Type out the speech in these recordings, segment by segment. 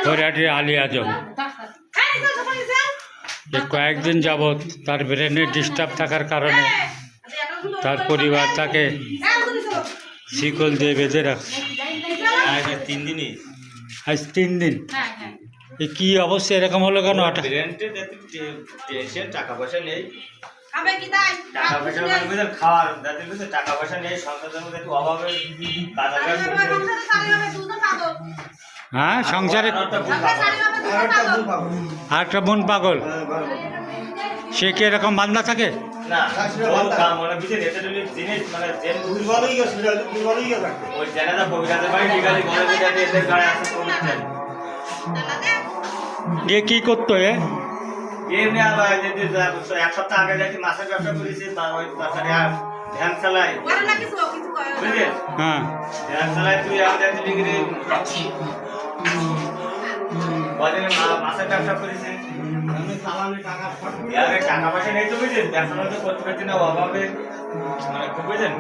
খৈরাটি আলী আজম কয়েকদিন যাবৎ তার ব্রেনে ডিস্টার্ব থাকার কারণে তার পরিবার তাকে শিকল দিয়ে বেঁধে রাখছে। আজ 3 দিন। এই কি অবস্থা এরকম হলো কেন? টাকা পয়সা নেই, টাকা পয়সা নেই, সংসারের মধ্যে একটু অভাবে হ্যাঁ, সংসারে আরেকটা বোন পাগল। সে কি এরকম বান্ধা থাকে? গিয়ে কি করতো? এক সপ্তাহ আগে যাচ্ছি মাছের ব্যবসা করেছি, ধ্যান চালাই, বুঝলেন? হ্যাঁ, ধ্যান চালাই তুই মাছের ব্যবসা করেছি, টাকা পয়সা নেই তো বুঝলেন, ব্যবসা বাণিজ্য করতে পারছি না অভাবে, মানে খুব বুঝলেন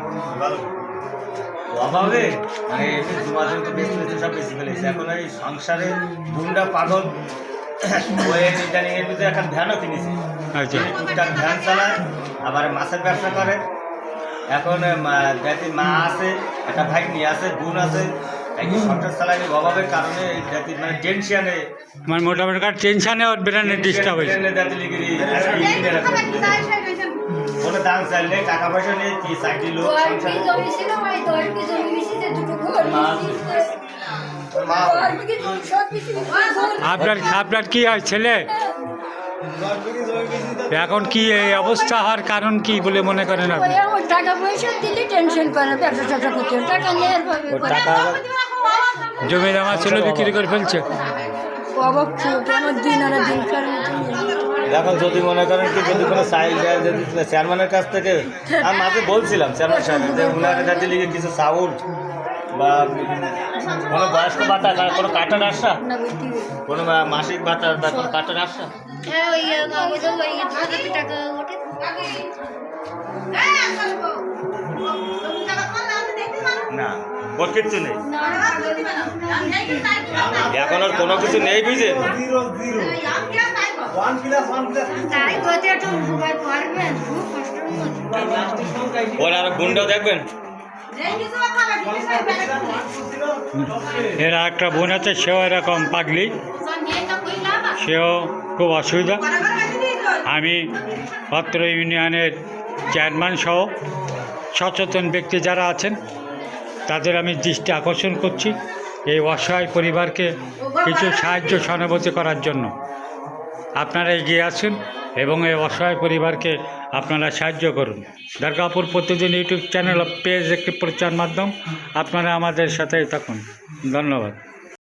অভাবে, মানে জমা জমি তো বেশি বেশি সব বেশি ফেলেছে। এখন ওই সংসারে বুনটা পাগল ওই ইদানিং এর ভিতরে একটা ভ্যানও কিনেছে, টুকটাক ভ্যান চালায়, আবার মাছের ব্যবসা করে। এখন জাতি মা আছে, একটা ভাই নিয়ে আছে, বোন আছে, সংসার চালানি অভাবের কারণে জাতির মানে টেনশনে, মানে মোটামুটি টেনশনে ওর ব্রেনে ডিস্টার্ব হয়েছে। কোনো দাম চাইলে টাকা পয়সা নেই, কি চাকরি লোক আপনার কি হয় ছেলে? এখন কি এই অবস্থা হওয়ার কারণ কি বলে মনে করেন আপনি? টাকা পয়সা দিলে টেনশন করে, ব্যবসা ট্যাবসা করতে টাকা নেই, জমি জমা ছিল বিক্রি করে ফেলছে। এখন যদি মনে করেন কি যদি কোনো চাইল দেয়, যদি চেয়ারম্যানের কাছ থেকে, আমি মাঝে বলছিলাম চেয়ারম্যান সাহেব যে উনাকে যাতে লিখে কিছু চাউল বা কোনো বয়স্ক ভাতা, কোনো কাটার আসা, কোনো মাসিক ভাতা বা কোনো কাটার আসা না, ওর কিচ্ছু নেই, এখন আর কোনো কিছু নেই বুঝলেন। ওর আর বোনটাও দেখবেন, এর একটা বোন আছে, সেও এরকম পাগলি, সেও খুব অসুবিধা। আমি পত্র ইউনিয়নের চেয়ারম্যান সহ সচেতন ব্যক্তি যারা আছেন তাদের আমি দৃষ্টি আকর্ষণ করছি এই অসহায় পরিবারকে কিছু সাহায্য সহানুভূতি করার জন্য। আপনারা এগিয়ে আসুন এবং এই অসহায় পরিবারকে আপনারা সাহায্য করুন। দুর্গাপুর প্রতিদিন ইউটিউব চ্যানেল পেজ একটি প্রচার মাধ্যম, আপনারা আমাদের সাথেই থাকুন। ধন্যবাদ।